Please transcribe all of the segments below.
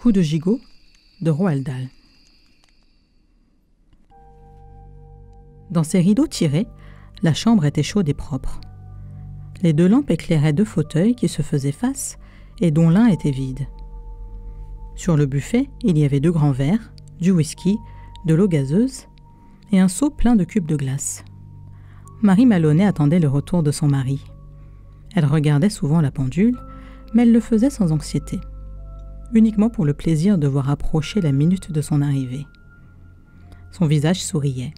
Coup de gigot de Roald Dahl. Dans ses rideaux tirés, la chambre était chaude et propre. Les 2 lampes éclairaient 2 fauteuils qui se faisaient face et dont l'un était vide. Sur le buffet, il y avait 2 grands verres, du whisky, de l'eau gazeuse et un seau plein de cubes de glace. Marie Maloney attendait le retour de son mari. Elle regardait souvent la pendule, mais elle le faisait sans anxiété, uniquement pour le plaisir de voir approcher la minute de son arrivée. Son visage souriait.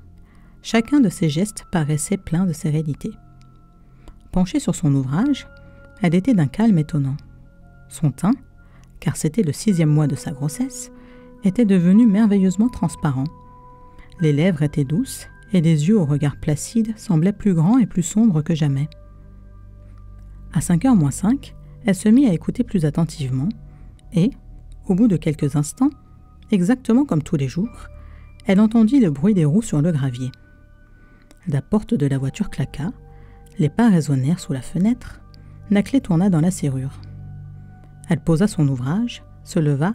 Chacun de ses gestes paraissait plein de sérénité. Penchée sur son ouvrage, elle était d'un calme étonnant. Son teint, car c'était le 6e mois de sa grossesse, était devenu merveilleusement transparent. Les lèvres étaient douces et les yeux au regard placide semblaient plus grands et plus sombres que jamais. À 5h moins 5, elle se mit à écouter plus attentivement et, au bout de quelques instants, exactement comme tous les jours, elle entendit le bruit des roues sur le gravier. La porte de la voiture claqua, les pas résonnèrent sous la fenêtre, la clé tourna dans la serrure. Elle posa son ouvrage, se leva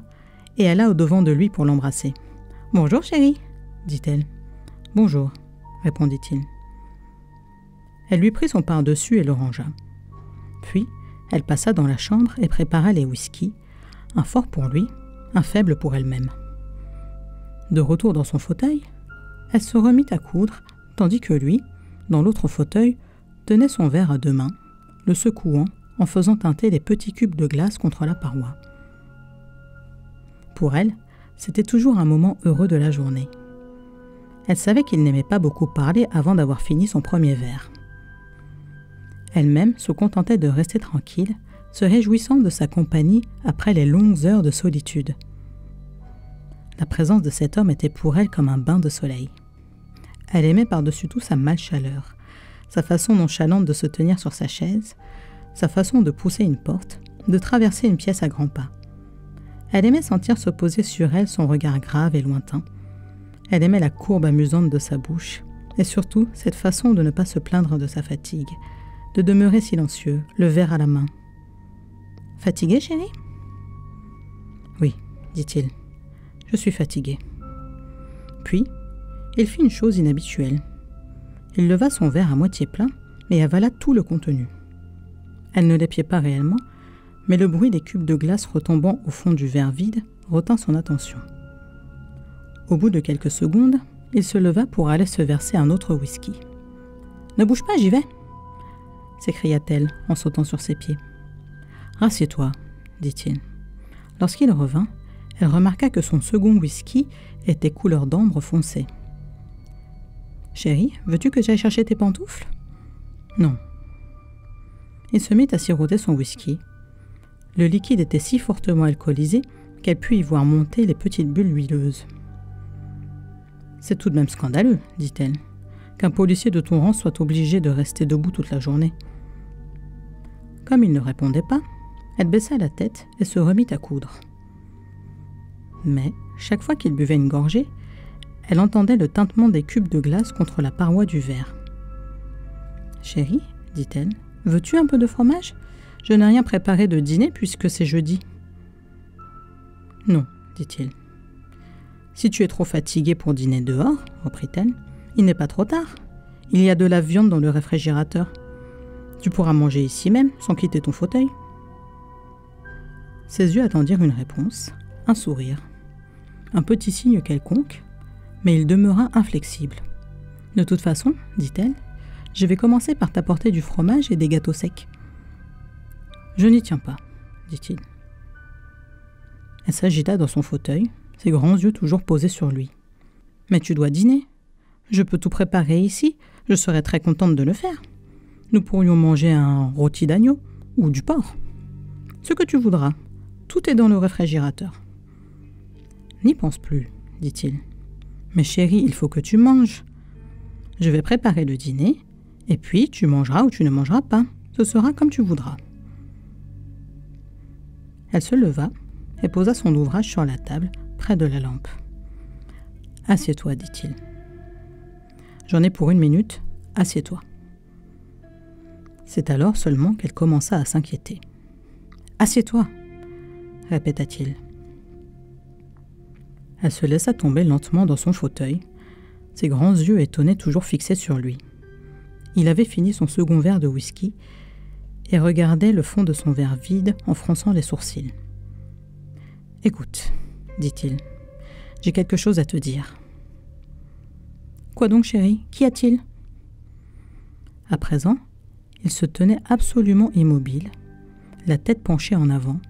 et alla au-devant de lui pour l'embrasser. « Bonjour chérie !» dit-elle. « Bonjour !» répondit-il. Elle lui prit son pardessus et le rangea. Puis, elle passa dans la chambre et prépara les whiskies, un fort pour lui, un faible pour elle-même. De retour dans son fauteuil, elle se remit à coudre, tandis que lui, dans l'autre fauteuil, tenait son verre à 2 mains, le secouant en faisant teinter les petits cubes de glace contre la paroi. Pour elle, c'était toujours un moment heureux de la journée. Elle savait qu'il n'aimait pas beaucoup parler avant d'avoir fini son premier verre. Elle-même se contentait de rester tranquille, se réjouissant de sa compagnie après les longues heures de solitude. La présence de cet homme était pour elle comme un bain de soleil. Elle aimait par-dessus tout sa malchaleur, sa façon nonchalante de se tenir sur sa chaise, sa façon de pousser une porte, de traverser une pièce à grands pas. Elle aimait sentir se poser sur elle son regard grave et lointain. Elle aimait la courbe amusante de sa bouche, et surtout cette façon de ne pas se plaindre de sa fatigue, de demeurer silencieux, le verre à la main. « Fatigué, chérie ?»« Oui, dit-il. Je suis fatigué. » Puis, il fit une chose inhabituelle. Il leva son verre à moitié plein et avala tout le contenu. Elle ne l'épiait pas réellement, mais le bruit des cubes de glace retombant au fond du verre vide retint son attention. Au bout de quelques secondes, il se leva pour aller se verser un autre whisky. « Ne bouge pas, j'y vais !» s'écria-t-elle en sautant sur ses pieds. « Rassieds-toi, » dit-il. Lorsqu'il revint, elle remarqua que son second whisky était couleur d'ambre foncé. « Chérie, veux-tu que j'aille chercher tes pantoufles ?»« Non. » Il se mit à siroter son whisky. Le liquide était si fortement alcoolisé qu'elle put y voir monter les petites bulles huileuses. « C'est tout de même scandaleux, » dit-elle, « qu'un policier de ton rang soit obligé de rester debout toute la journée. » Comme il ne répondait pas, elle baissa la tête et se remit à coudre. Mais, chaque fois qu'il buvait une gorgée, elle entendait le tintement des cubes de glace contre la paroi du verre. « Chérie, dit-elle, veux-tu un peu de fromage ? Je n'ai rien préparé de dîner puisque c'est jeudi. »« Non, dit-il. »« Si tu es trop fatiguée pour dîner dehors, reprit-elle, il n'est pas trop tard. Il y a de la viande dans le réfrigérateur. Tu pourras manger ici même, sans quitter ton fauteuil. » Ses yeux attendirent une réponse, un sourire, un petit signe quelconque, mais il demeura inflexible. « De toute façon, dit-elle, je vais commencer par t'apporter du fromage et des gâteaux secs. »« Je n'y tiens pas, dit-il. » Elle s'agita dans son fauteuil, ses grands yeux toujours posés sur lui. « Mais tu dois dîner. Je peux tout préparer ici, je serais très contente de le faire. Nous pourrions manger un rôti d'agneau ou du porc. Ce que tu voudras, tout est dans le réfrigérateur. »« N'y pense plus, dit-il. Mais chérie, il faut que tu manges. Je vais préparer le dîner, et puis tu mangeras ou tu ne mangeras pas. Ce sera comme tu voudras. » Elle se leva et posa son ouvrage sur la table, près de la lampe. « Assieds-toi, dit-il. J'en ai pour 1 minute, assieds-toi. » C'est alors seulement qu'elle commença à s'inquiéter. « Assieds-toi, répéta-t-il. Elle se laissa tomber lentement dans son fauteuil, ses grands yeux étonnés toujours fixés sur lui. Il avait fini son second verre de whisky et regardait le fond de son verre vide en fronçant les sourcils. « Écoute, dit-il, j'ai quelque chose à te dire. »« Quoi donc, chérie? Qu'y a-t-il » À présent, il se tenait absolument immobile, la tête penchée en avant.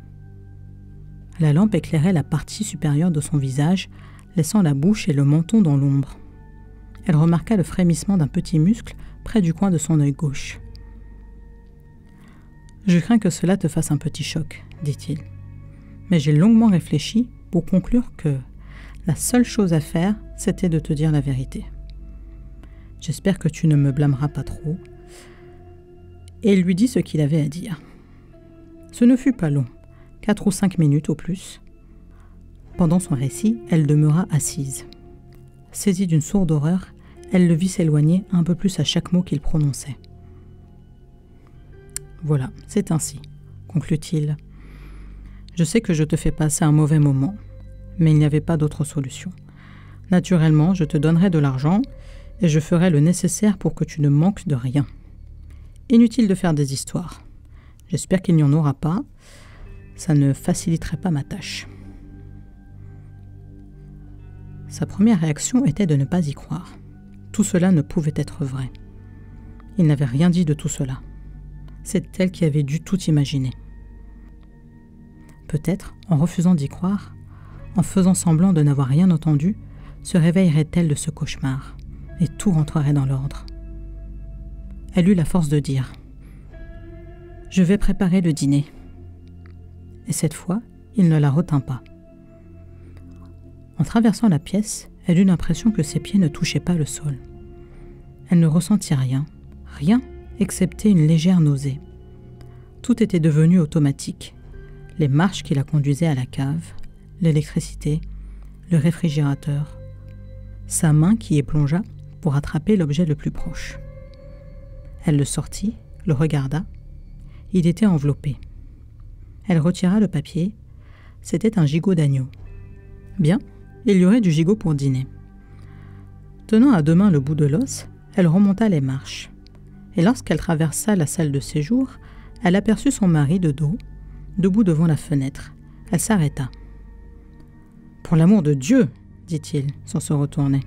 La lampe éclairait la partie supérieure de son visage, laissant la bouche et le menton dans l'ombre. Elle remarqua le frémissement d'un petit muscle près du coin de son œil gauche. « Je crains que cela te fasse un petit choc, dit-il. Mais j'ai longuement réfléchi pour conclure que la seule chose à faire, c'était de te dire la vérité. J'espère que tu ne me blâmeras pas trop. » Et il lui dit ce qu'il avait à dire. Ce ne fut pas long, 4 ou 5 minutes au plus. Pendant son récit, elle demeura assise. Saisie d'une sourde horreur, elle le vit s'éloigner un peu plus à chaque mot qu'il prononçait. « Voilà, c'est ainsi, » conclut-il. « Je sais que je te fais passer un mauvais moment, mais il n'y avait pas d'autre solution. Naturellement, je te donnerai de l'argent et je ferai le nécessaire pour que tu ne manques de rien. Inutile de faire des histoires. J'espère qu'il n'y en aura pas. Ça ne faciliterait pas ma tâche. » Sa première réaction était de ne pas y croire. Tout cela ne pouvait être vrai. Il n'avait rien dit de tout cela. C'est elle qui avait dû tout imaginer. Peut-être, en refusant d'y croire, en faisant semblant de n'avoir rien entendu, se réveillerait-elle de ce cauchemar, et tout rentrerait dans l'ordre. Elle eut la force de dire « Je vais préparer le dîner. » Et cette fois, il ne la retint pas. En traversant la pièce, elle eut l'impression que ses pieds ne touchaient pas le sol. Elle ne ressentit rien, rien excepté une légère nausée. Tout était devenu automatique. Les marches qui la conduisaient à la cave, l'électricité, le réfrigérateur, sa main qui y plongea pour attraper l'objet le plus proche. Elle le sortit, le regarda. Il était enveloppé. Elle retira le papier. C'était un gigot d'agneau. Bien, il y aurait du gigot pour dîner. Tenant à deux mains le bout de l'os, elle remonta les marches. Et lorsqu'elle traversa la salle de séjour, elle aperçut son mari de dos, debout devant la fenêtre. Elle s'arrêta. « Pour l'amour de Dieu, dit-il, sans se retourner.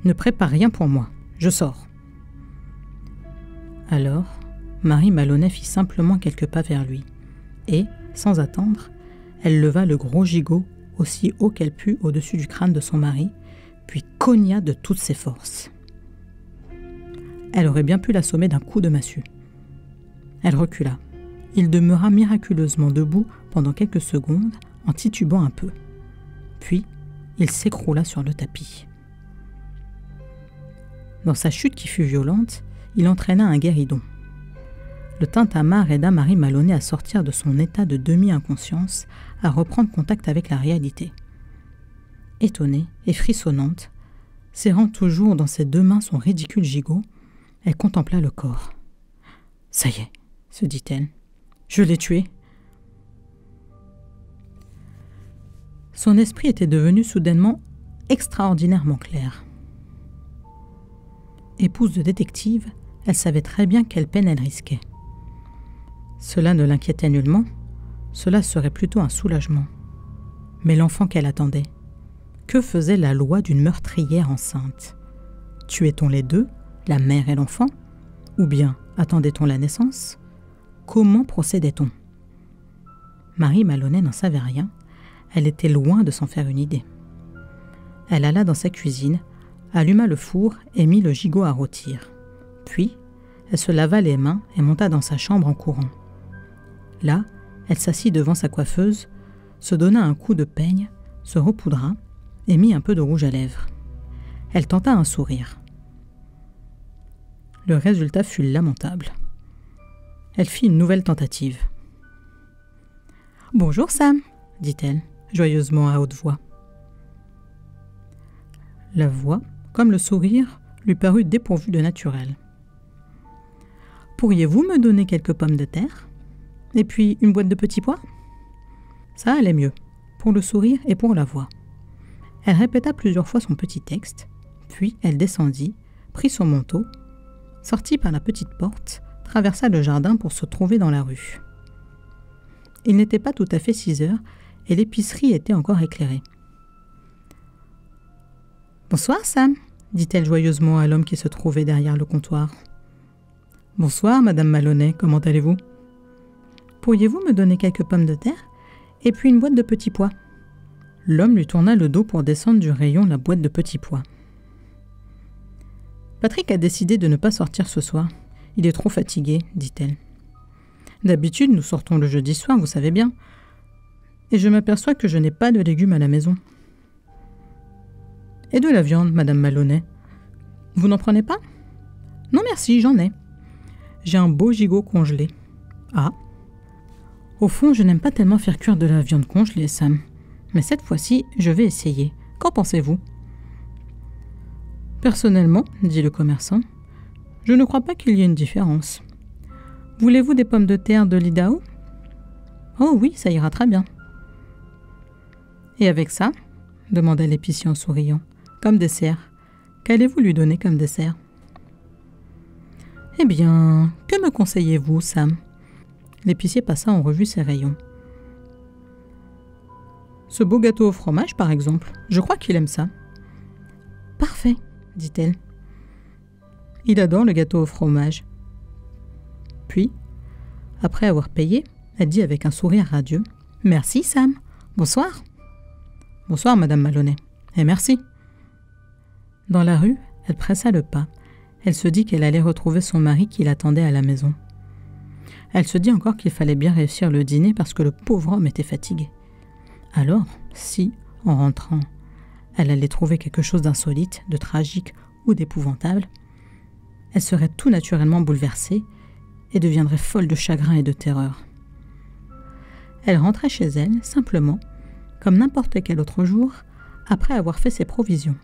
Ne prépare rien pour moi, je sors. » Alors, Marie Maloney fit simplement quelques pas vers lui, et, sans attendre, elle leva le gros gigot aussi haut qu'elle put au-dessus du crâne de son mari, puis cogna de toutes ses forces. Elle aurait bien pu l'assommer d'un coup de massue. Elle recula. Il demeura miraculeusement debout pendant quelques secondes, en titubant un peu. Puis, il s'écroula sur le tapis. Dans sa chute qui fut violente, il entraîna un guéridon. Le tintamarre aida Marie Maloney à sortir de son état de demi-inconscience, à reprendre contact avec la réalité. Étonnée et frissonnante, serrant toujours dans ses deux mains son ridicule gigot, elle contempla le corps. « Ça y est, » se dit-elle, « je l'ai tué. » Son esprit était devenu soudainement extraordinairement clair. Épouse de détective, elle savait très bien quelle peine elle risquait. Cela ne l'inquiétait nullement, cela serait plutôt un soulagement. Mais l'enfant qu'elle attendait, que faisait la loi d'une meurtrière enceinte? Tuait-on les deux, la mère et l'enfant? Ou bien attendait-on la naissance? Comment procédait-on? Marie Maloney n'en savait rien, elle était loin de s'en faire une idée. Elle alla dans sa cuisine, alluma le four et mit le gigot à rôtir. Puis, elle se lava les mains et monta dans sa chambre en courant. Là, elle s'assit devant sa coiffeuse, se donna un coup de peigne, se repoudra et mit un peu de rouge à lèvres. Elle tenta un sourire. Le résultat fut lamentable. Elle fit une nouvelle tentative. « Bonjour Sam, » dit-elle, joyeusement à haute voix. La voix, comme le sourire, lui parut dépourvue de naturel. « Pourriez-vous me donner quelques pommes de terre? Et puis une boîte de petits pois ?» Ça allait mieux, pour le sourire et pour la voix. Elle répéta plusieurs fois son petit texte, puis elle descendit, prit son manteau, sortit par la petite porte, traversa le jardin pour se trouver dans la rue. Il n'était pas tout à fait 6 heures et l'épicerie était encore éclairée. « Bonsoir, Sam », dit-elle joyeusement à l'homme qui se trouvait derrière le comptoir. « Bonsoir, Madame Maloney, comment allez-vous ? Pourriez-vous me donner quelques pommes de terre et puis une boîte de petits pois ?» L'homme lui tourna le dos pour descendre du rayon la boîte de petits pois. « Patrick a décidé de ne pas sortir ce soir. Il est trop fatigué, dit-elle. D'habitude, nous sortons le jeudi soir, vous savez bien. Et je m'aperçois que je n'ai pas de légumes à la maison. Et de la viande, Madame Maloney. Vous n'en prenez pas ? Non merci, j'en ai. J'ai un beau gigot congelé. Ah. Au fond, je n'aime pas tellement faire cuire de la viande congelée, Sam. Mais cette fois-ci, je vais essayer. Qu'en pensez-vous ? Personnellement, dit le commerçant, je ne crois pas qu'il y ait une différence. Voulez-vous des pommes de terre de l'Idaho ? Oh oui, ça ira très bien. Et avec ça ? Demanda l'épicier en souriant. Comme dessert. Qu'allez-vous lui donner comme dessert ? Eh bien, que me conseillez-vous, Sam ? L'épicier passa en revue ses rayons. Ce beau gâteau au fromage, par exemple. Je crois qu'il aime ça. Parfait, dit-elle. Il adore le gâteau au fromage. Puis, après avoir payé, elle dit avec un sourire radieux « Merci, Sam. Bonsoir. »« Bonsoir, Madame Maloney. Et merci. » Dans la rue, elle pressa le pas. Elle se dit qu'elle allait retrouver son mari qui l'attendait à la maison. Elle se dit encore qu'il fallait bien réussir le dîner parce que le pauvre homme était fatigué. Alors, si, en rentrant, elle allait trouver quelque chose d'insolite, de tragique ou d'épouvantable, elle serait tout naturellement bouleversée et deviendrait folle de chagrin et de terreur. Elle rentrait chez elle, simplement, comme n'importe quel autre jour, après avoir fait ses provisions.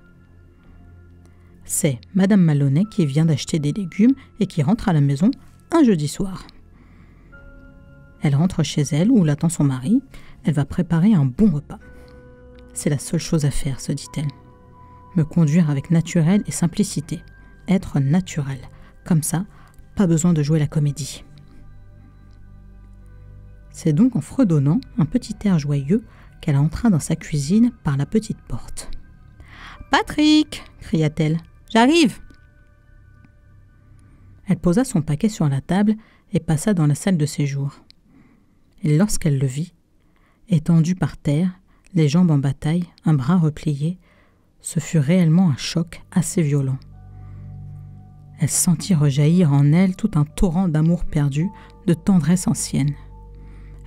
C'est Madame Maloney qui vient d'acheter des légumes et qui rentre à la maison un jeudi soir. Elle rentre chez elle où l'attend son mari. Elle va préparer un bon repas. C'est la seule chose à faire, se dit-elle. Me conduire avec naturel et simplicité. Être naturel. Comme ça, pas besoin de jouer la comédie. C'est donc en fredonnant un petit air joyeux qu'elle entra dans sa cuisine par la petite porte. « Patrick !» cria-t-elle. « J'arrive !» Elle posa son paquet sur la table et passa dans la salle de séjour. Et lorsqu'elle le vit, étendu par terre, les jambes en bataille, un bras replié, ce fut réellement un choc assez violent. Elle sentit rejaillir en elle tout un torrent d'amour perdu, de tendresse ancienne.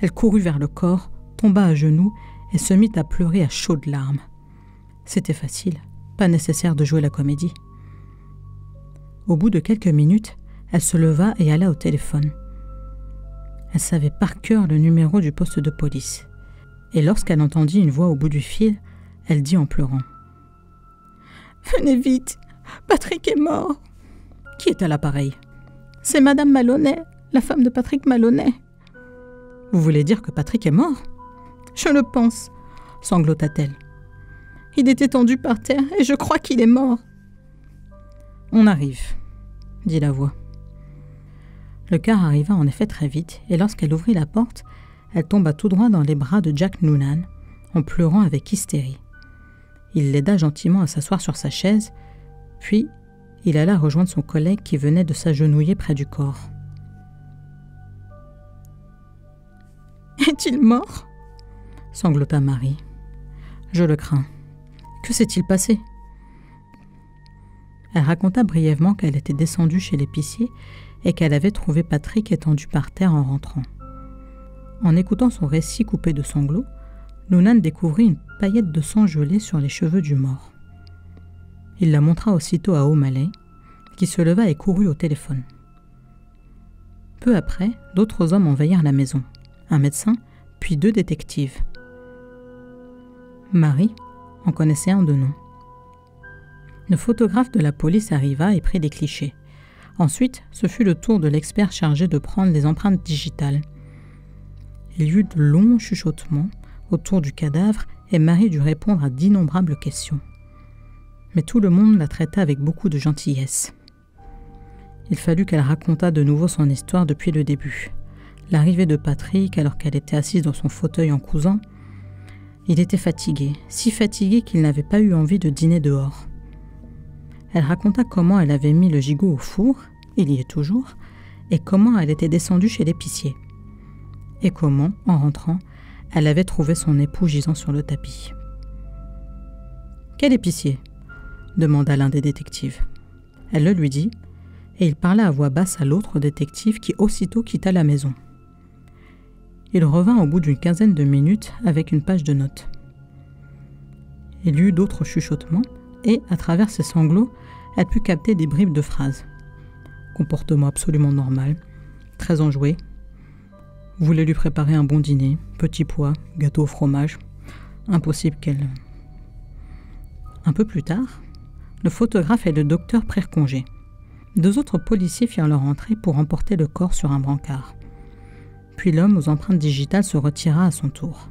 Elle courut vers le corps, tomba à genoux et se mit à pleurer à chaudes larmes. C'était facile, pas nécessaire de jouer la comédie. Au bout de quelques minutes, elle se leva et alla au téléphone. Elle savait par cœur le numéro du poste de police. Et lorsqu'elle entendit une voix au bout du fil, elle dit en pleurant « Venez vite, Patrick est mort !» Qui est à l'appareil ? C'est Madame Maloney, la femme de Patrick Maloney. Vous voulez dire que Patrick est mort ? Je le pense, sanglota-t-elle. Il est étendu par terre et je crois qu'il est mort. On arrive, dit la voix. Le car arriva en effet très vite et lorsqu'elle ouvrit la porte, elle tomba tout droit dans les bras de Jack Noonan, en pleurant avec hystérie. Il l'aida gentiment à s'asseoir sur sa chaise, puis il alla rejoindre son collègue qui venait de s'agenouiller près du corps. « Est-il mort ?» sanglota Marie. « Je le crains. Que s'est-il passé ?» Elle raconta brièvement qu'elle était descendue chez l'épicier et qu'elle avait trouvé Patrick étendu par terre en rentrant. En écoutant son récit coupé de sanglots, Noonan découvrit une paillette de sang gelé sur les cheveux du mort. Il la montra aussitôt à O'Malley, qui se leva et courut au téléphone. Peu après, d'autres hommes envahirent la maison, un médecin, puis 2 détectives. Marie en connaissait un de nom. Le photographe de la police arriva et prit des clichés. Ensuite, ce fut le tour de l'expert chargé de prendre les empreintes digitales. Il y eut de longs chuchotements autour du cadavre et Marie dut répondre à d'innombrables questions. Mais tout le monde la traita avec beaucoup de gentillesse. Il fallut qu'elle racontât de nouveau son histoire depuis le début. L'arrivée de Patrick alors qu'elle était assise dans son fauteuil en cousant. Il était fatigué, si fatigué qu'il n'avait pas eu envie de dîner dehors. Elle raconta comment elle avait mis le gigot au four, il y est toujours, et comment elle était descendue chez l'épicier. Et comment, en rentrant, elle avait trouvé son époux gisant sur le tapis. « Quel épicier ?» demanda l'un des détectives. Elle le lui dit, et il parla à voix basse à l'autre détective qui aussitôt quitta la maison. Il revint au bout d'une quinzaine de minutes avec une page de notes. Il y eut d'autres chuchotements, et, à travers ses sanglots, elle put capter des bribes de phrases. Comportement absolument normal, très enjoué. Voulait lui préparer un bon dîner, petit pois, gâteau au fromage. Impossible qu'elle... Un peu plus tard, le photographe et le docteur prirent congé. 2 autres policiers firent leur entrée pour emporter le corps sur un brancard. Puis l'homme aux empreintes digitales se retira à son tour.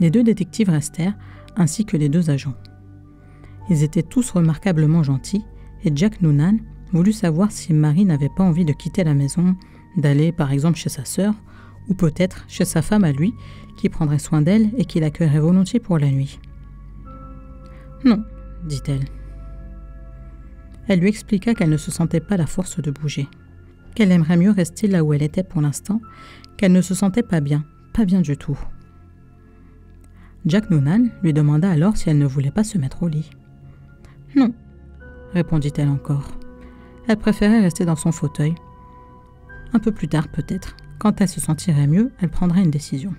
Les 2 détectives restèrent, ainsi que les 2 agents. Ils étaient tous remarquablement gentils, et Jack Noonan voulut savoir si Marie n'avait pas envie de quitter la maison, d'aller par exemple chez sa sœur, ou peut-être chez sa femme à lui, qui prendrait soin d'elle et qui l'accueillerait volontiers pour la nuit. « Non », dit-elle. Elle lui expliqua qu'elle ne se sentait pas la force de bouger, qu'elle aimerait mieux rester là où elle était pour l'instant, qu'elle ne se sentait pas bien du tout. Jack Noonan lui demanda alors si elle ne voulait pas se mettre au lit. « Non », répondit-elle encore. Elle préférait rester dans son fauteuil. Un peu plus tard peut-être, quand elle se sentirait mieux, elle prendrait une décision.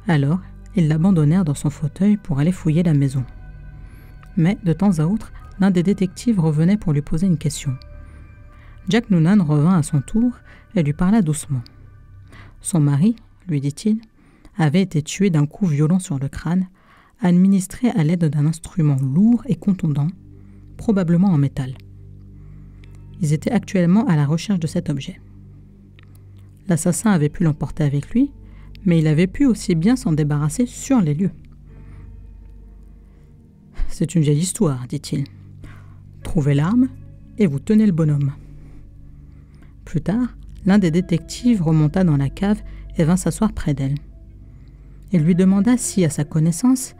Alors, ils l'abandonnèrent dans son fauteuil pour aller fouiller la maison. Mais, de temps à autre, l'un des détectives revenait pour lui poser une question. Jack Noonan revint à son tour et lui parla doucement. Son mari, lui dit-il, avait été tué d'un coup violent sur le crâne, administré à l'aide d'un instrument lourd et contondant, probablement en métal. Ils étaient actuellement à la recherche de cet objet. L'assassin avait pu l'emporter avec lui, mais il avait pu aussi bien s'en débarrasser sur les lieux. « C'est une vieille histoire, dit-il. Trouvez l'arme et vous tenez le bonhomme. » Plus tard, l'un des détectives remonta dans la cave et vint s'asseoir près d'elle. Il lui demanda si, à sa connaissance,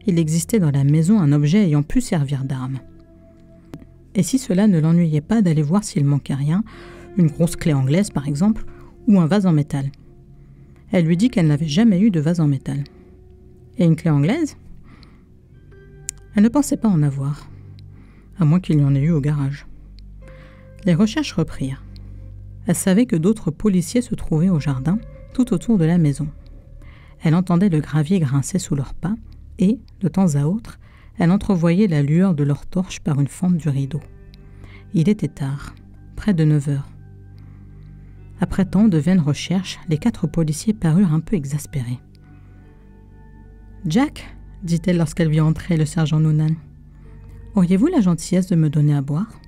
il existait dans la maison un objet ayant pu servir d'arme. Et si cela ne l'ennuyait pas d'aller voir s'il manquait rien, une grosse clé anglaise par exemple, ou un vase en métal. Elle lui dit qu'elle n'avait jamais eu de vase en métal. Et une clé anglaise ? Elle ne pensait pas en avoir, à moins qu'il y en ait eu au garage. Les recherches reprirent. Elle savait que d'autres policiers se trouvaient au jardin, tout autour de la maison. Elle entendait le gravier grincer sous leurs pas et, de temps à autre, elle entrevoyait la lueur de leurs torches par une fente du rideau. Il était tard, près de 9 heures. Après tant de vaines recherches, les 4 policiers parurent un peu exaspérés. « Jack » dit-elle lorsqu'elle vit entrer le sergent Noonan. « Auriez-vous la gentillesse de me donner à boire ?»«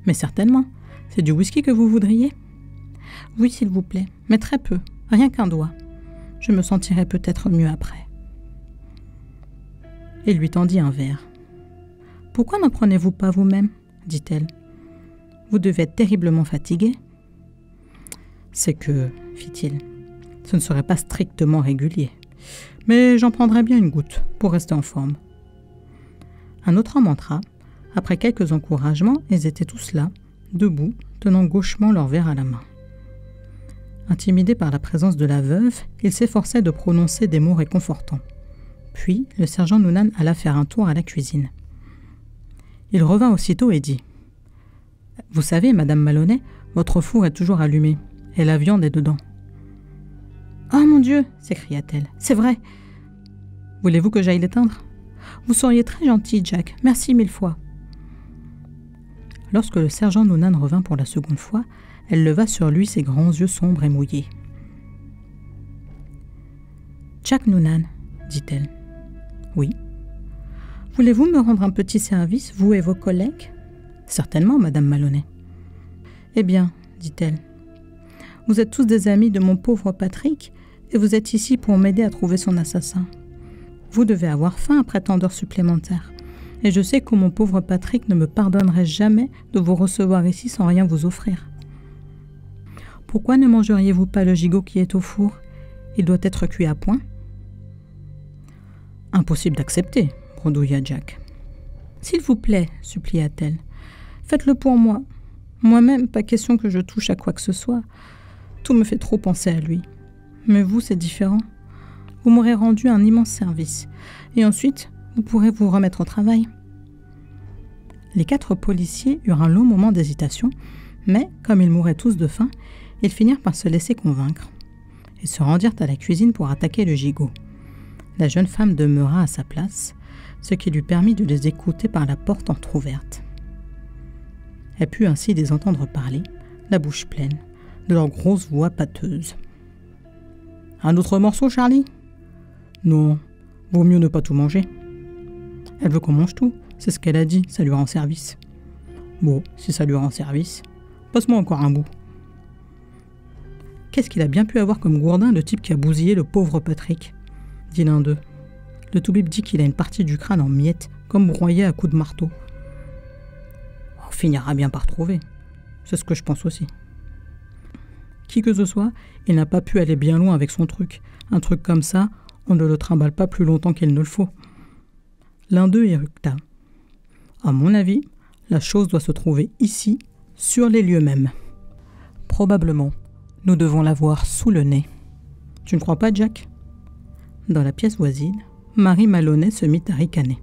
Mais certainement. C'est du whisky que vous voudriez ?»« Oui, s'il vous plaît, mais très peu, rien qu'un doigt. Je me sentirai peut-être mieux après. » Il lui tendit un verre. « Pourquoi n'en prenez-vous pas vous-même » dit-elle. « Vous devez être terriblement fatigué. »« C'est que, fit-il, ce ne serait pas strictement régulier. Mais j'en prendrais bien une goutte pour rester en forme. » Un autre homme entra. Après quelques encouragements, ils étaient tous là, debout, tenant gauchement leur verre à la main. Intimidé par la présence de la veuve, il s'efforçait de prononcer des mots réconfortants. Puis, le sergent Noonan alla faire un tour à la cuisine. Il revint aussitôt et dit « Vous savez, Madame Maloney, votre four est toujours allumé, et la viande est dedans. »« Oh mon Dieu !» s'écria-t-elle. « C'est vrai. Voulez-vous que j'aille l'éteindre ? Vous seriez très gentil, Jack. Merci 1000 fois. » Lorsque le sergent Noonan revint pour la seconde fois, elle leva sur lui ses grands yeux sombres et mouillés. « Jack Noonan, » dit-elle. « Oui. Voulez-vous me rendre un petit service, vous et vos collègues ? » ?»« Certainement, Madame Maloney. »« Eh bien, dit-elle, vous êtes tous des amis de mon pauvre Patrick, et vous êtes ici pour m'aider à trouver son assassin. Vous devez avoir faim après tant d'heures supplémentaires. Et je sais que mon pauvre Patrick ne me pardonnerait jamais de vous recevoir ici sans rien vous offrir. Pourquoi ne mangeriez-vous pas le gigot qui est au four? Il doit être cuit à point. Impossible d'accepter, bredouilla Jack. S'il vous plaît, supplia-t-elle, faites-le pour moi. Moi-même, pas question que je touche à quoi que ce soit. Tout me fait trop penser à lui. Mais vous, c'est différent. Vous m'aurez rendu un immense service. Et ensuite, vous pourrez vous remettre au travail. Les 4 policiers eurent un long moment d'hésitation, mais, comme ils mouraient tous de faim, ils finirent par se laisser convaincre. Ils se rendirent à la cuisine pour attaquer le gigot. La jeune femme demeura à sa place, ce qui lui permit de les écouter par la porte entr'ouverte. Elle put ainsi les entendre parler, la bouche pleine, de leurs grosses voix pâteuses. « Un autre morceau, Charlie ?»« Non, vaut mieux ne pas tout manger. » »« Elle veut qu'on mange tout, c'est ce qu'elle a dit, ça lui rend service. »« Bon, si ça lui rend service, passe-moi encore un bout. » « Qu'est-ce qu'il a bien pu avoir comme gourdin, le type qui a bousillé le pauvre Patrick ?» dit l'un d'eux. Le toubib dit qu'il a une partie du crâne en miettes, comme broyé à coups de marteau. On finira bien par trouver. C'est ce que je pense aussi. Qui que ce soit, il n'a pas pu aller bien loin avec son truc. Un truc comme ça, on ne le trimballe pas plus longtemps qu'il ne le faut. L'un d'eux éructa. À mon avis, la chose doit se trouver ici, sur les lieux mêmes. Probablement, nous devons l'avoir sous le nez. Tu ne crois pas, Jack ? Dans la pièce voisine, Marie Maloney se mit à ricaner.